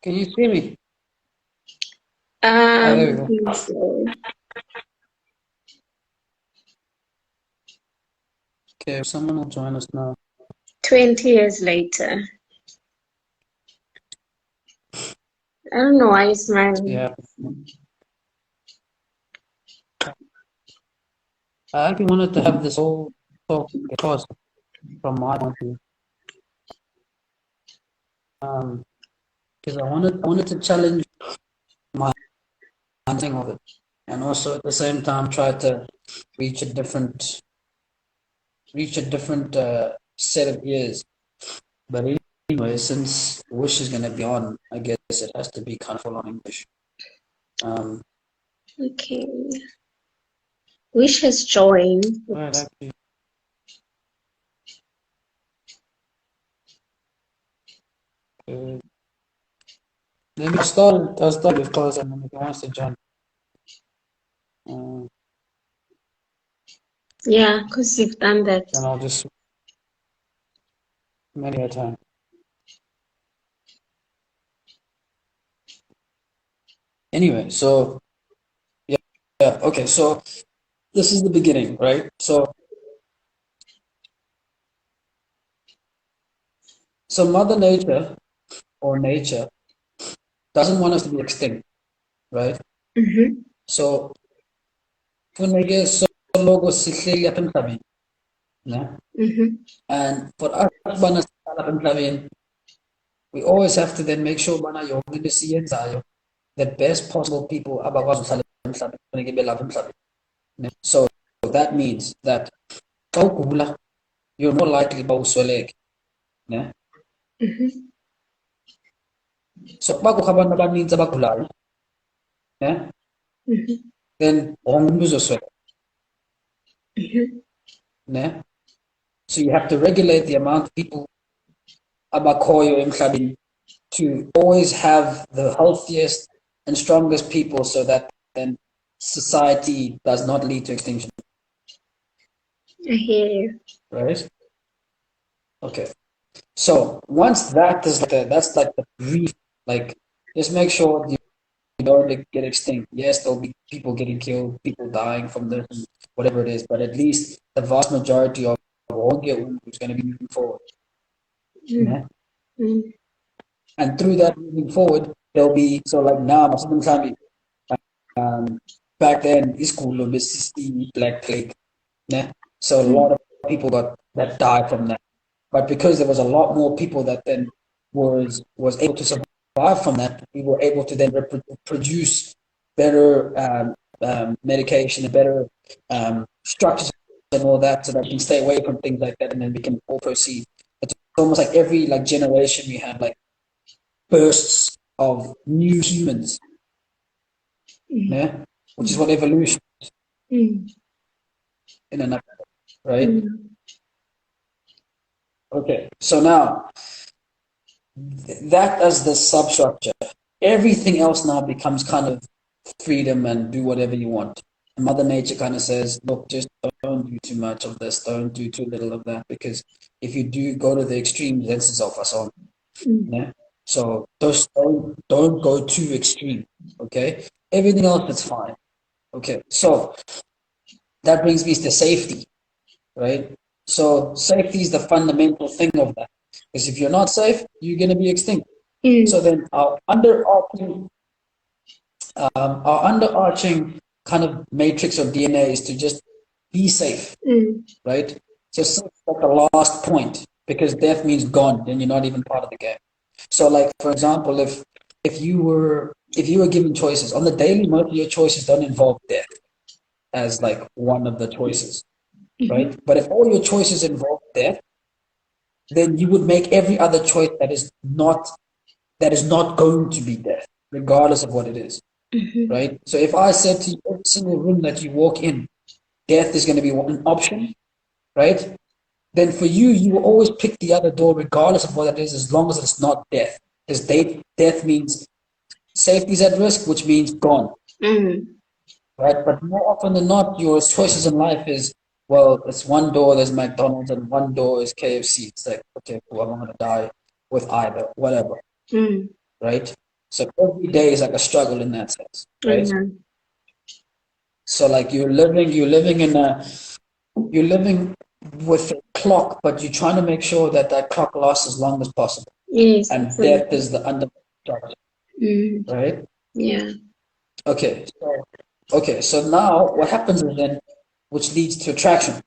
Can you see me? There we go. So Okay, someone will join us now. 20 years later. I don't know why you're smiling. Yeah. I actually wanted to have this whole talk across from my point of view. Because I wanted to challenge my understanding of it, and also at the same time try to reach a different set of ears. But anyway, since Wish is going to be on, I guess it has to be kind of full on English. Okay. Wish has joined. Right, actually. Let me start. I'll start with close, and then if he wants to join. Yeah, because you've done that. Then I'll just many a time. Anyway, so yeah, okay. So this is the beginning, right? So Mother Nature or nature doesn't want us to be extinct, right? Mm-hmm. So funeke soloko sihleli apha emhlabeni, ne? Mm-hmm. And for us ubana sihlala apha emhlabeni, we always have to then make sure ubana yonke into esiyenzayo, the best possible people abakwazi uhlala emhlabeni funeke belapha emhlabeni. So that means that xa ugula, you're more likely uba usweleke, ne? Mm-hmm. So uba kukho abantu abanintsi abagulayo, ne? Mm-hmm. Then wonke umntu uzosweleka, ne? So you have to regulate the amount of people abakhoyo emhlabeni to always have the healthiest and strongest people so that then society does not lead to extinction. I hear you. Right? Okay. So once that is that's like the brief, like just make sure you don't get extinct. Yes, there'll be people getting killed, people dying from this, whatever it is, but at least the vast majority of is going to be moving forward. Yeah? And through that moving forward, there'll be so like now, back then, this school of the Black Plague. Yeah? So a lot of people that died from that. But because there was a lot more people that then was able to survive from that, we were able to then produce better medication and better structures and all that, so that we can stay away from things like that, and then we can all proceed. It's almost like every generation we have like bursts of new humans, yeah, which is what evolution is in a nutshell, right? Okay, so now that as the substructure, everything else now becomes kind of freedom and do whatever you want. And Mother Nature kind of says, look, just don't do too much of this, don't do too little of that, because if you do go to the extremes, then it's off us on. Yeah? So just don't go too extreme. Okay, everything else is fine. Okay, so that brings me to safety, right? So safety is the fundamental thing of that. Because if you're not safe, you're going to be extinct. So then our underarching kind of matrix of DNA is to just be safe, right? So safe is like the last point, because death means gone, then you're not even part of the game. So like, for example, if you were given choices on the daily, most of your choices don't involve death as like one of the choices, right? But if all your choices involve death, then you would make every other choice that is not going to be death, regardless of what it is, right? So if I said to you, every single room that you walk in, death is going to be one option, right? Then for you, you will always pick the other door, regardless of what it is, as long as it's not death. Because death means safety is at risk, which means gone, right? But more often than not, your choices in life is, well, it's one door, there's McDonald's, and one door is KFC. It's like, okay, cool, I'm going to die with either, whatever, right? So every day is like a struggle in that sense, right? Mm-hmm. So like you're living with a clock, but you're trying to make sure that that clock lasts as long as possible. Yes, And absolutely. death is the underlying structure, right? Yeah. Okay, so now what happens is then, which leads to attraction,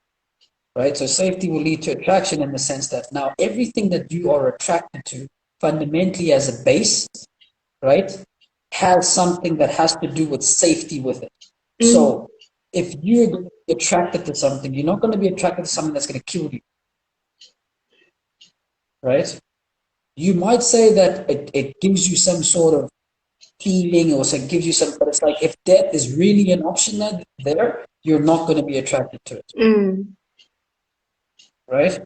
right? So safety will lead to attraction in the sense that now everything that you are attracted to fundamentally as a base, right, has something that has to do with safety with it. So if you're going to be attracted to something, you're not going to be attracted to something that's going to kill you, right? You might say that it gives you some sort of feeling or so it gives you some, but it's like if death is really an option there, you're not going to be attracted to it, right?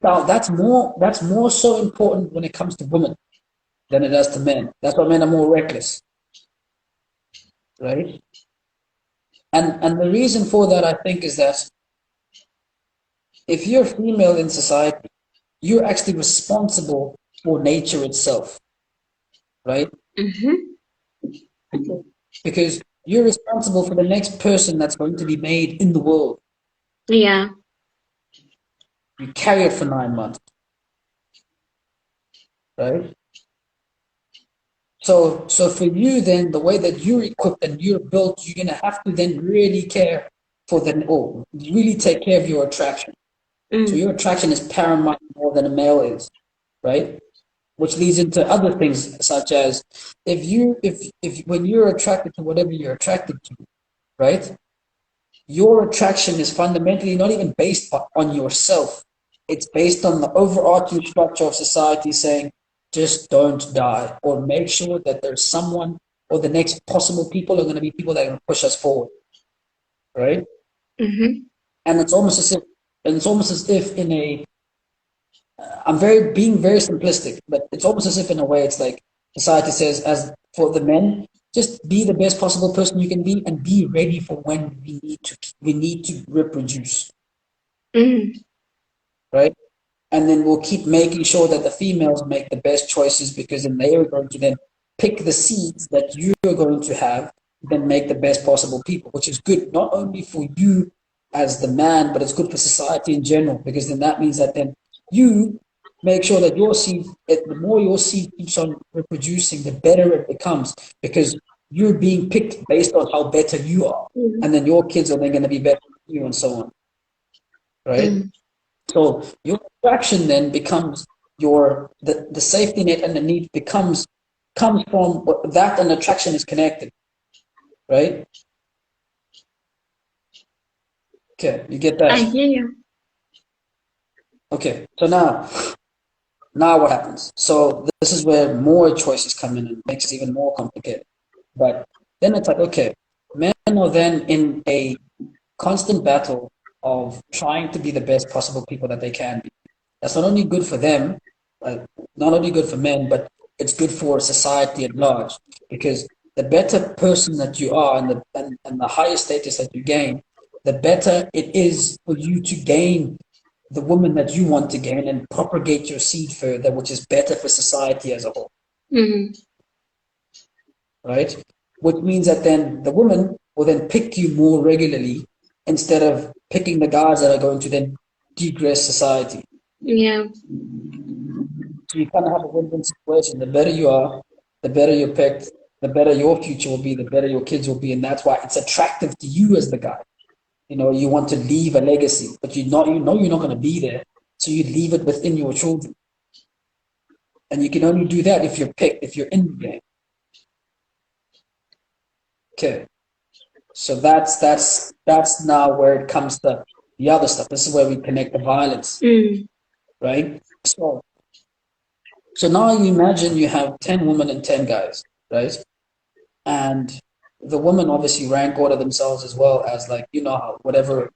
Now that's more so important when it comes to women than it does to men. That's why men are more reckless, right? And the reason for that I think is that if you're female in society, you're actually responsible for nature itself, right? Because you're responsible for the next person that's going to be made in the world. Yeah. You carry it for 9 months, right? So for you then, the way that you're equipped and you're built, you're gonna have to then really care for or really take care of your attraction. So your attraction is paramount more than a male is, right? Which leads into other things such as if when you're attracted to whatever you're attracted to, right? Your attraction is fundamentally not even based on yourself. It's based on the overarching structure of society saying, just don't die, or make sure that there's someone or the next possible people are going to be people that are going to push us forward, right? And it's almost as if in a I'm being very simplistic, but it's almost as if in a way it's like society says, as for the men, just be the best possible person you can be and be ready for when we need to reproduce, right? And then we'll keep making sure that the females make the best choices because then they are going to then pick the seeds that you're going to have, then make the best possible people, which is good not only for you as the man, but it's good for society in general because then that means that then you make sure that your seed, the more your seed keeps on reproducing, the better it becomes because you're being picked based on how better you are. And then your kids are then going to be better than you and so on, right? So your attraction then becomes the safety net and the need comes from that and attraction is connected, right? Okay, you get that? I hear you. Okay, so now what happens? So this is where more choices come in and makes it even more complicated. But then it's like, okay, men are then in a constant battle of trying to be the best possible people that they can be. That's not only good for them, not only good for men, but it's good for society at large. Because the better person that you are and the higher status that you gain, the better it is for you to gain the woman that you want to gain and propagate your seed further, which is better for society as a whole. Right? Which means that then the woman will then pick you more regularly instead of picking the guys that are going to then degress society. Yeah. So you kind of have a win-win situation. The better you are, the better you're picked, the better your future will be, the better your kids will be, and that's why it's attractive to you as the guy. You know, you want to leave a legacy, but you know you're not going to be there, so you leave it within your children, and you can only do that if you're picked, if you're in the game. Okay, so that's now where it comes to the other stuff. This is where we connect the violence, right? So now you imagine you have 10 women and 10 guys, right? And the women obviously rank order themselves as well as like, you know, how whatever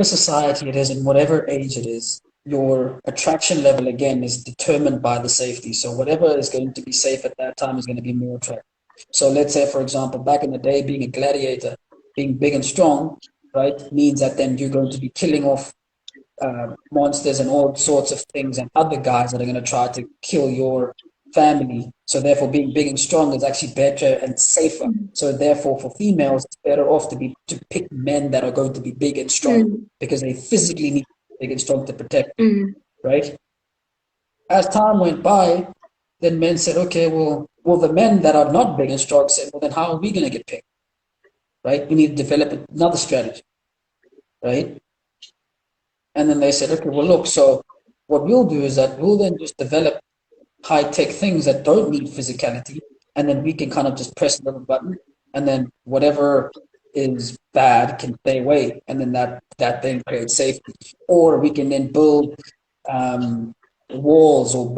society it is and whatever age it is, your attraction level again is determined by the safety. So whatever is going to be safe at that time is going to be more attractive. So let's say, for example, back in the day, being a gladiator, being big and strong, right, means that then you're going to be killing off monsters and all sorts of things and other guys that are going to try to kill your family. So therefore, being big and strong is actually better and safer. So therefore, for females, it's better off to pick men that are going to be big and strong because they physically need to be big and strong to protect them, right? As time went by, then men said, okay, well, the men that are not big and strong said, well, then how are we going to get picked, right? We need to develop another strategy, right? And then they said, okay, well, look, so what we'll do is that we'll then just develop high-tech things that don't need physicality, and then we can kind of just press a little button, and then whatever is bad can stay away, and then that then creates safety. Or we can then build walls or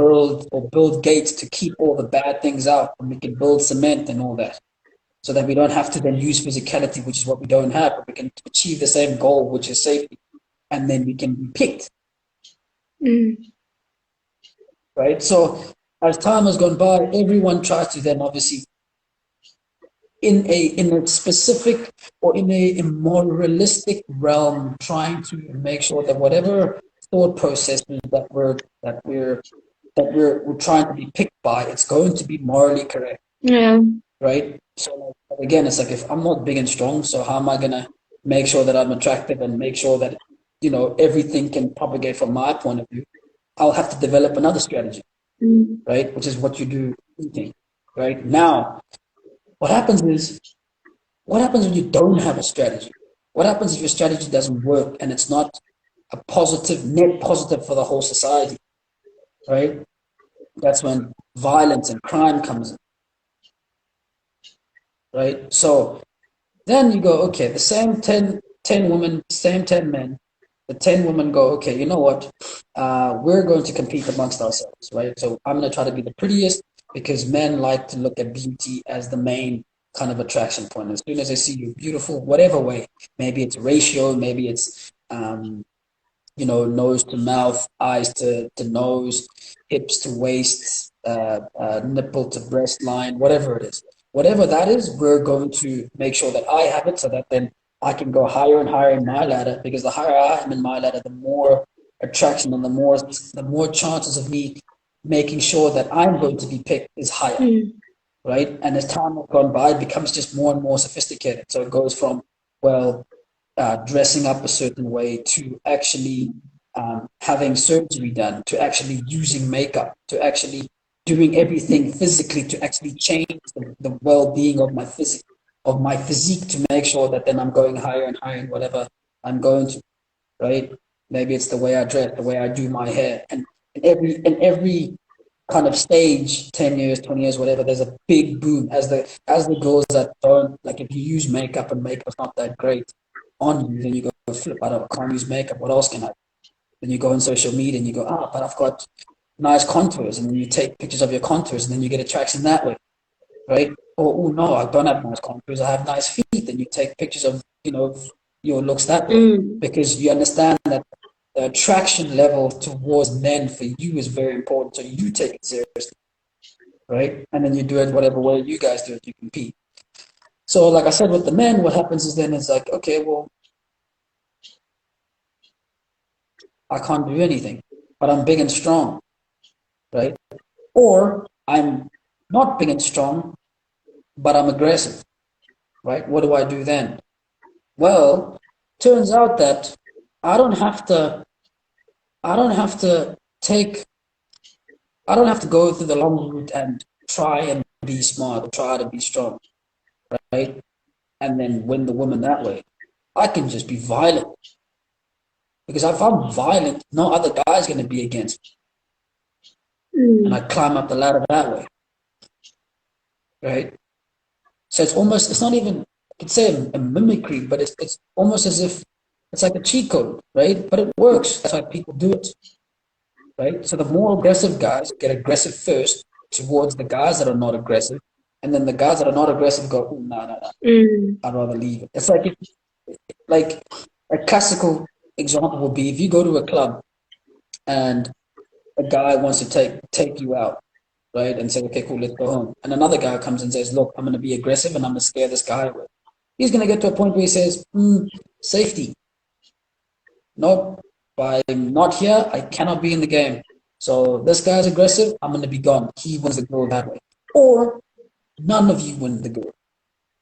build gates to keep all the bad things out, and we can build cement and all that, so that we don't have to then use physicality, which is what we don't have, but we can achieve the same goal, which is safety, and then we can be picked. Right? So as time has gone by, everyone tries to then obviously in a specific or in a moralistic realm, trying to make sure that whatever thought processes that we're trying to be picked by, it's going to be morally correct. Yeah. Right? So again, it's like, if I'm not big and strong, so how am I gonna make sure that I'm attractive and make sure that everything can propagate from my point of view? I'll have to develop another strategy, right? Which is what you do eating, right? Now, what happens when you don't have a strategy? What happens if your strategy doesn't work and it's not a net positive for the whole society, right? That's when violence and crime comes in, right? So then you go, okay, the same 10 women, same 10 men, the 10 women go, okay, you know what? We're going to compete amongst ourselves, right? So I'm going to try to be the prettiest, because men like to look at beauty as the main kind of attraction point. As soon as they see you beautiful, whatever way, maybe it's ratio, maybe it's, nose to mouth, eyes to nose, hips to waist, nipple to breast line, whatever it is. Whatever that is, we're going to make sure that I have it, so that then I can go higher and higher in my ladder, because the higher I am in my ladder, the more attraction and the more chances of me making sure that I'm going to be picked is higher, right? And as time has gone by, it becomes just more and more sophisticated. So it goes from, well, dressing up a certain way to actually having surgery done, to actually using makeup, to actually doing everything physically to actually change the well-being of my physique, to make sure that then I'm going higher and higher in whatever I'm going to, right? Maybe it's the way I dress, the way I do my hair, and in every kind of stage, 10 years, 20 years, whatever, there's a big boom as the girls that don't, like, if you use makeup and makeup's not that great on you, then you go, flip, I can't use makeup, what else can I do? Then you go on social media and you go, but I've got nice contours, and then you take pictures of your contours, and then you get attraction that way, right? Or, oh no, I don't have nice contours, I have nice feet, and you take pictures of your looks that way, because you understand that the attraction level towards men for you is very important, so you take it seriously, right? And then you do it whatever way you guys do it, you compete. So like I said, with the men, what happens is then it's like, okay, well, I can't do anything, but I'm big and strong, right? Or I'm not big and strong, but I'm aggressive, right? What do I do then? Well, turns out that I don't have to go through the long route and try and be smart, try to be strong, right? And then win the woman that way. I can just be violent. Because if I'm violent, no other guy's going to be against me. And I climb up the ladder that way, right? So it's not even, I could say a mimicry, but it's almost as if it's like a cheat code, right? But it works. That's why people do it, right? So the more aggressive guys get aggressive first towards the guys that are not aggressive, and then the guys that are not aggressive go, oh, no. I'd rather leave it. It's like a classical example would be if you go to a club and a guy wants to take you out, right, and say, okay, cool, let's go home. And another guy comes and says, look, I'm going to be aggressive and I'm going to scare this guy away. He's going to get to a point where he says, safety. No, I'm not here. I cannot be in the game. So this guy's aggressive, I'm going to be gone. He wins the girl that way. Or none of you win the girl,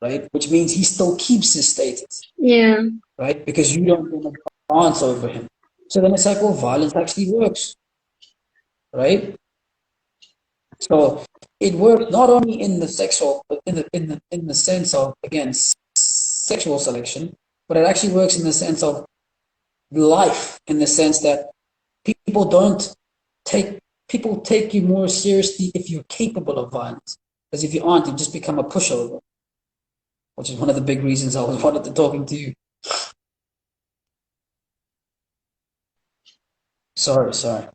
right? Which means he still keeps his status. Yeah. Right? Because you don't win advance over him. So then it's like, well, violence actually works. Right? So it works not only in the sexual, in the sense of, again, sexual selection, but it actually works in the sense of life, in the sense that people don't take people take you more seriously if you're capable of violence. Because if you aren't, you just become a pushover, which is one of the big reasons I was wanted to talking to you. Sorry.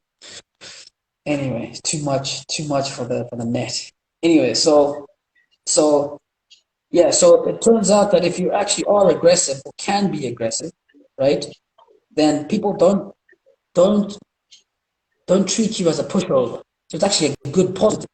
Anyway, too much for the net. Anyway, so yeah, so it turns out that if you actually are aggressive or can be aggressive, right, then people don't don't treat you as a pushover. So it's actually a good positive,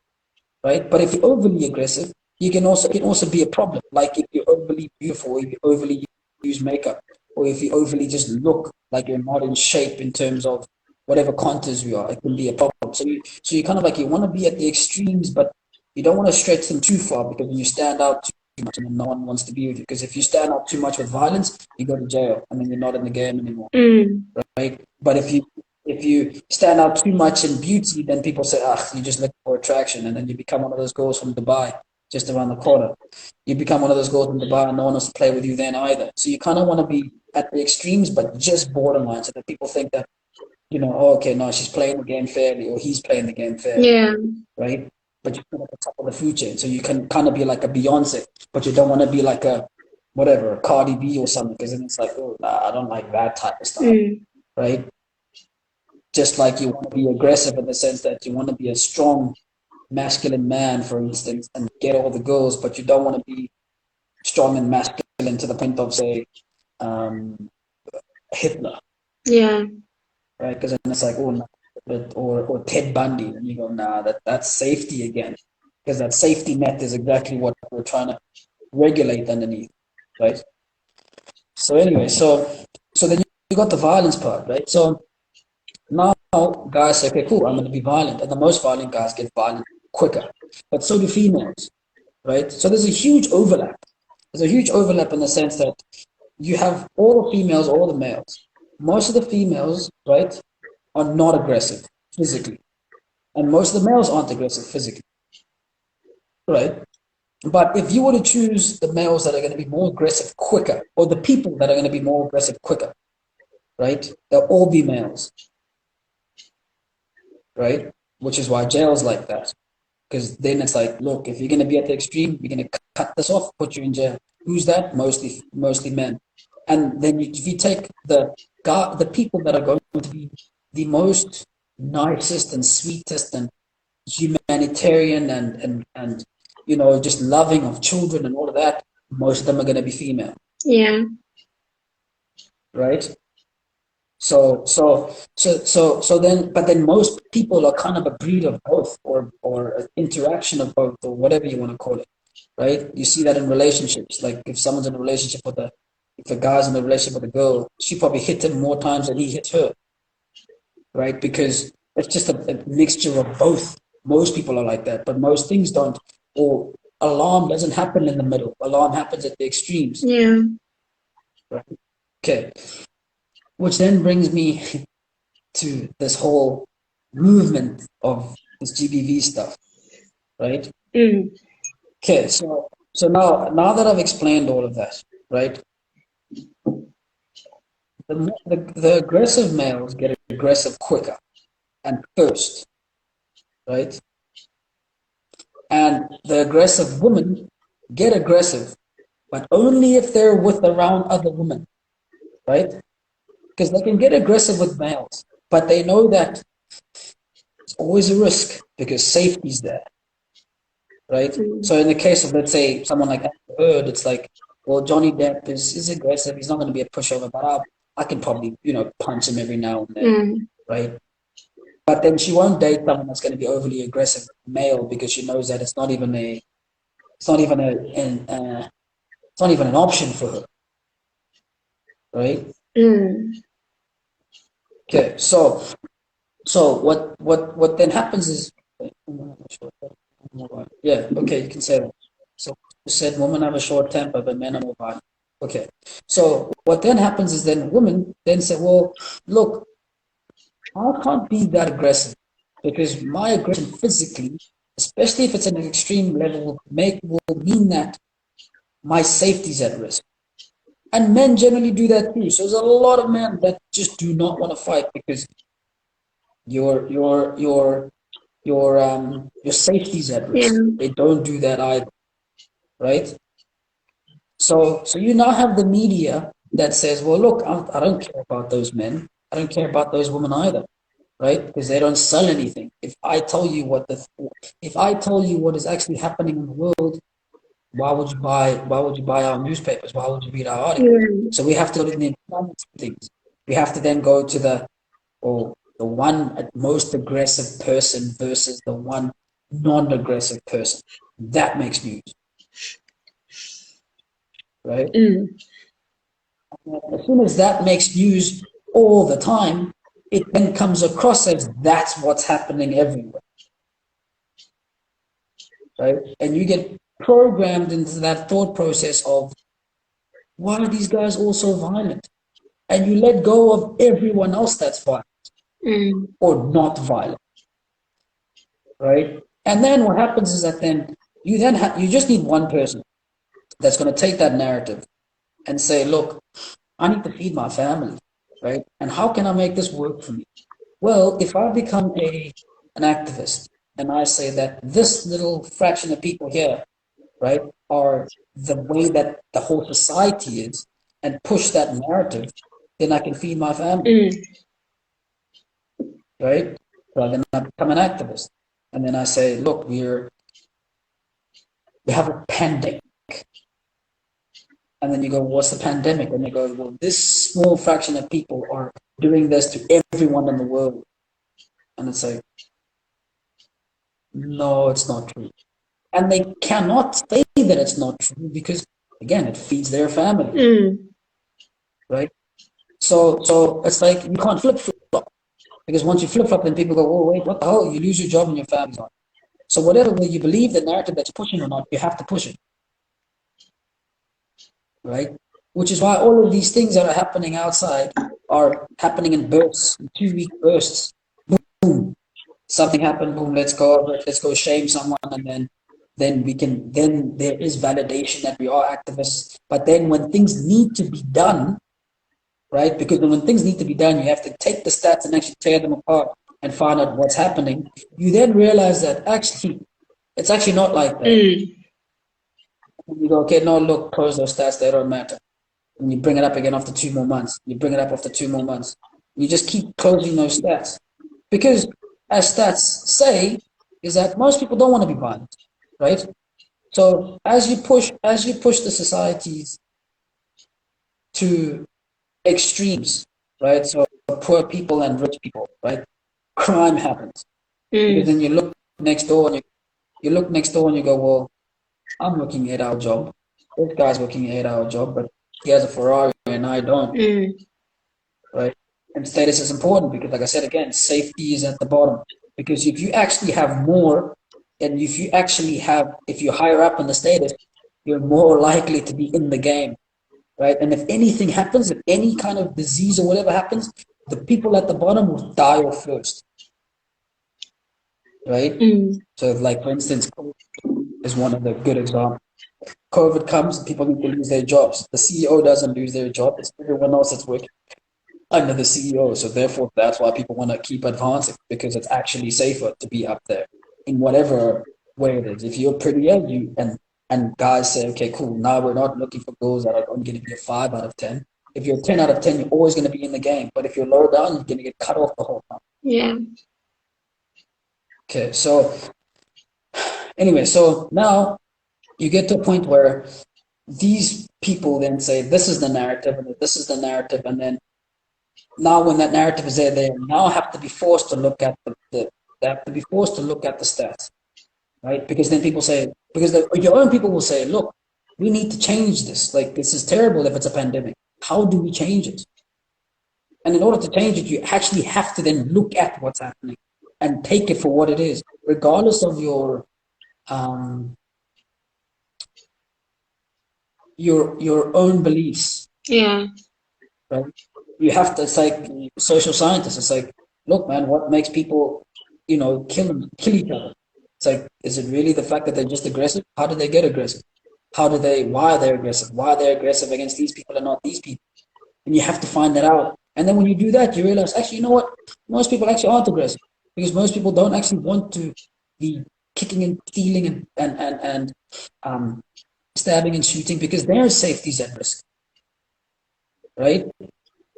right? But if you're overly aggressive, you can also be a problem. Like if you're overly beautiful, if you overly use makeup, or if you overly just look like you're not in shape in terms of whatever contours you are, it can be a problem. So you kind of like you want to be at the extremes, but you don't want to stretch them too far because when you stand out too much, and then no one wants to be with you. Because if you stand out too much with violence, you go to jail, and then you're not in the game anymore, right? But if you stand out too much in beauty, then people say, ah, you just look for attraction, and then you become one of those girls from Dubai, just around the corner. You become one of those girls from Dubai, and no one wants to play with you then either. So you kind of want to be at the extremes, but just borderline, so that people think that, oh, okay, no, she's playing the game fairly, or he's playing the game fairly, Yeah. right? But you're at the top of the food chain, so you can kind of be like a Beyonce, but you don't want to be like a whatever, a Cardi B or something, because then it's like, oh, nah, I don't like that type of stuff, right? Just like you want to be aggressive in the sense that you want to be a strong masculine man, for instance, and get all the girls, but you don't want to be strong and masculine to the point of, say, Hitler. Yeah. Right? Because then it's like, oh, no, or Ted Bundy, and you go, nah, that's safety again, because that safety net is exactly what we're trying to regulate underneath, right? So anyway, so then you got the violence part, right? So now guys say, okay, cool, I'm going to be violent, and the most violent guys get violent quicker, but so do females, right? So there's a huge overlap. There's a huge overlap in the sense that you have all the females, all the males. Most of the females, right, are not aggressive physically, and most of the males aren't aggressive physically, right? But if you were to choose the males that are going to be more aggressive quicker, or the people that are going to be more aggressive quicker, right, they'll all be males, right? Which is why jail's like that. Because then it's like, look, if you're going to be at the extreme, you're going to cut this off, put you in jail. Who's that? Mostly men. And then if you take the people that are going to be the most nicest and sweetest and humanitarian and just loving of children and all of that, most of them are going to be female. Yeah. Right? So then, but then most people are kind of a breed of both, or an interaction of both, or whatever you want to call it, right? You see that in relationships. Like if someone's in a relationship if a guy's in a relationship with a girl, she probably hit him more times than he hit her, right? Because it's just a mixture of both. Most people are like that, but most things don't. Or alarm doesn't happen in the middle. Alarm happens at the extremes. Yeah. Right? Okay. Which then brings me to this whole movement of this GBV stuff, right? Okay, so now that I've explained all of that, right? The aggressive males get aggressive quicker and first, right? And the aggressive women get aggressive, but only if they're with around other women, right? Because they can get aggressive with males, but they know that it's always a risk because safety's there, right? So in the case of, let's say, someone like Amber Heard, it's like, well, Johnny Depp is aggressive. He's not going to be a pushover, but I can probably punch him every now and then, right? But then she won't date someone that's going to be overly aggressive male because she knows that it's not even an option for her, right? Okay, so So what then happens is, yeah, okay, you can say that. So you said women have a short temper, but men are more violent. Okay. So what then happens is then women then say, well, look, I can't be that aggressive because my aggression physically, especially if it's at an extreme level, will mean that my safety is at risk. And men generally do that too. So there's a lot of men that just do not want to fight because your safety's at risk. Yeah. They don't do that either, right? So you now have the media that says, well, look, I don't care about those men. I don't care about those women either, right? Because they don't sell anything. If I tell you what is actually happening in the world, why would you buy our newspapers? Why would you read our articles? Yeah. So we have to go to the important things. We have to then go to the one most aggressive person versus the one non-aggressive person. That makes news, right? As soon as that makes news all the time, it then comes across as that's what's happening everywhere, right? And you get programmed into that thought process of, why are these guys all so violent? And you let go of everyone else that's violent or not violent, right? And then what happens is that then you just need one person that's going to take that narrative and say, look, I need to feed my family, right? And how can I make this work for me? Well, if I become an activist and I say that this little fraction of people here, right, are the way that the whole society is, and push that narrative, then I can feed my family, right? So then I become an activist, and then I say, look, we have a pandemic. And then you go, what's the pandemic? And they go, well, this small fraction of people are doing this to everyone in the world. And it's like, no, it's not true. And they cannot say that it's not true because, again, it feeds their family, right? So it's like you can't flip-flop because once you flip-flop, then people go, oh, wait, what the hell? You lose your job and your family's on. So whatever way you believe the narrative that you're pushing or not, you have to push it, right? Which is why all of these things that are happening outside are happening in bursts, in 2-week bursts. Boom, something happened. Boom, let's go shame someone, and then there is validation that we are activists. But then when things need to be done, right? Because when things need to be done, you have to take the stats and actually tear them apart and find out what's happening. You then realize that actually, it's actually not like that. You go, okay, no, look, close those stats, they don't matter. And you bring it up again after 2 more months. You bring it up after 2 more months. You just keep closing those stats. Because as stats say, is that most people don't want to be violent, right? So as you push the societies to extremes, right? So poor people and rich people, right? Crime happens. Because then you look next door and you go, well, I'm working 8-hour job. This guy's working an 8-hour job, but he has a Ferrari and I don't, right? And status is important because, like I said again, safety is at the bottom. Because if you actually have more, and if you're higher up in the status, you're more likely to be in the game, right? And if anything happens, if any kind of disease or whatever happens, the people at the bottom will die off first, right? So, like for instance, COVID is one of the good examples. COVID comes, people need to lose their jobs. The CEO doesn't lose their job; it's everyone else that's working under the CEO. So therefore, that's why people want to keep advancing because it's actually safer to be up there in whatever way it is. If you're prettier, and guys say, okay, cool. Now we're not looking for girls that are going to be a 5 out of 10. If you're 10 out of 10, you're always going to be in the game. But if you're low down, you're going to get cut off the whole time. Yeah. Okay, so anyway, so now you get to a point where these people then say, this is the narrative, and this is the narrative, and then now when that narrative is there, they now have to be forced to look at they have to be forced to look at the stats, right? Because then people say, your own people will say, look, we need to change this. Like, this is terrible if it's a pandemic. How do we change it? And in order to change it, you actually have to then look at what's happening and take it for what it is, regardless of um, your own beliefs. Yeah. Right? You have to. It's like social scientists. It's like, look, man, what makes people, kill each other? It's like, is it really the fact that they're just aggressive? How do they get aggressive? Why are they aggressive? Why are they aggressive against these people and not these people? And you have to find that out. And then when you do that, you realize, actually, you know what? Most people actually aren't aggressive because most people don't actually want to be kicking and stealing and stabbing and shooting because their safety is at risk, right?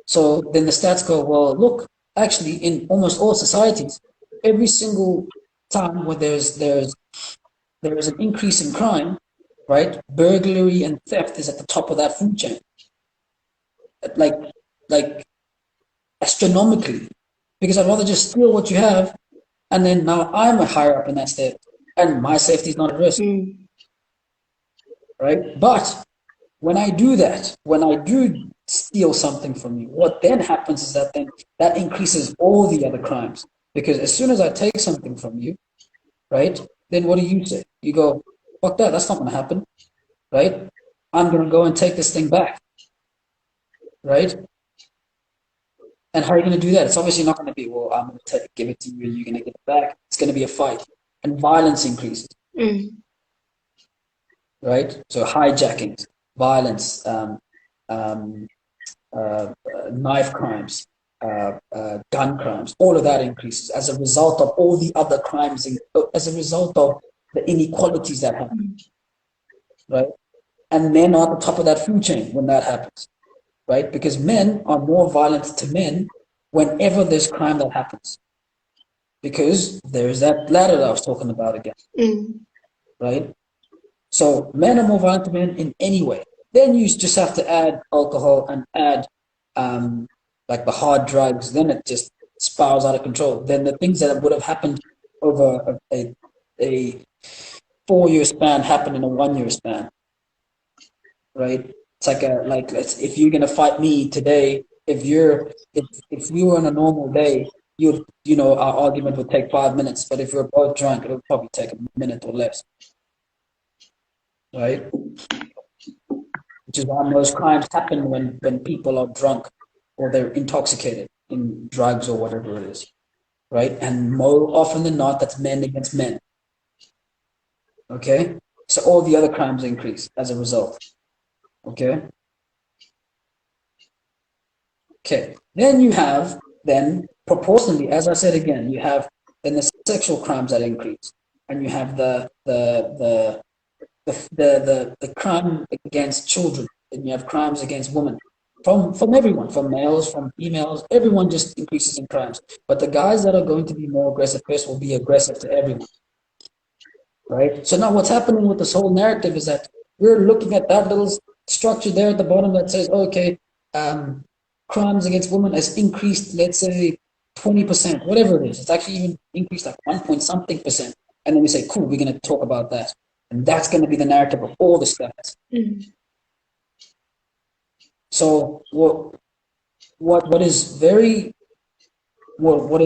So then the stats go, well, look, actually, in almost all societies, every single time where there's an increase in crime, right? Burglary and theft is at the top of that food chain, like like astronomically, because I'd rather just steal what you have, and then now I'm a higher up in that state, and my safety is not at risk, right? But when I do that, when I do steal something from you, what then happens is that then that increases all the other crimes. Because as soon as I take something from you, right, then what do you say? You go, fuck that, that's not going to happen, right? I'm going to go and take this thing back, right? And how are you going to do that? It's obviously not going to be, well, I'm going to give it to you and you're going to give it back. It's going to be a fight. And violence increases, right? So hijackings, violence, knife crimes, gun crimes, all of that increases as a result of all the other crimes, as a result of the inequalities that happen, right? And men are at the top of that food chain when that happens, right? Because men are more violent to men whenever there's crime that happens. Because there's that ladder that I was talking about again, right? So men are more violent to men in any way. Then you just have to add alcohol and add like the hard drugs. Then it just spirals out of control. Then the things that would have happened over a 4-year span happen in a 1-year span, right? It's like if you're gonna fight me today, if we were on a normal day, our argument would take 5 minutes. But if we're both drunk, it'll probably take a minute or less, right? Which is why most crimes happen when people are drunk or they're intoxicated in drugs or whatever it is, right? And more often than not, that's men against men. Okay? So all the other crimes increase as a result. Okay? Okay. Then you have, proportionally, as I said again, you have then the sexual crimes that increase. And you have the crime against children, and you have crimes against women, from everyone, from males, from females, everyone just increases in crimes. But the guys that are going to be more aggressive first will be aggressive to everyone, right? So now what's happening with this whole narrative is that we're looking at that little structure there at the bottom that says, okay, crimes against women has increased, let's say 20%, whatever it is. It's actually even increased like 1 point something percent. And then we say, cool, we're going to talk about that. And that's going to be the narrative of all the stats. So what is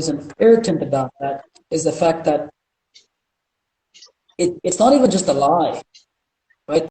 important about that is the fact that it's not even just a lie, right?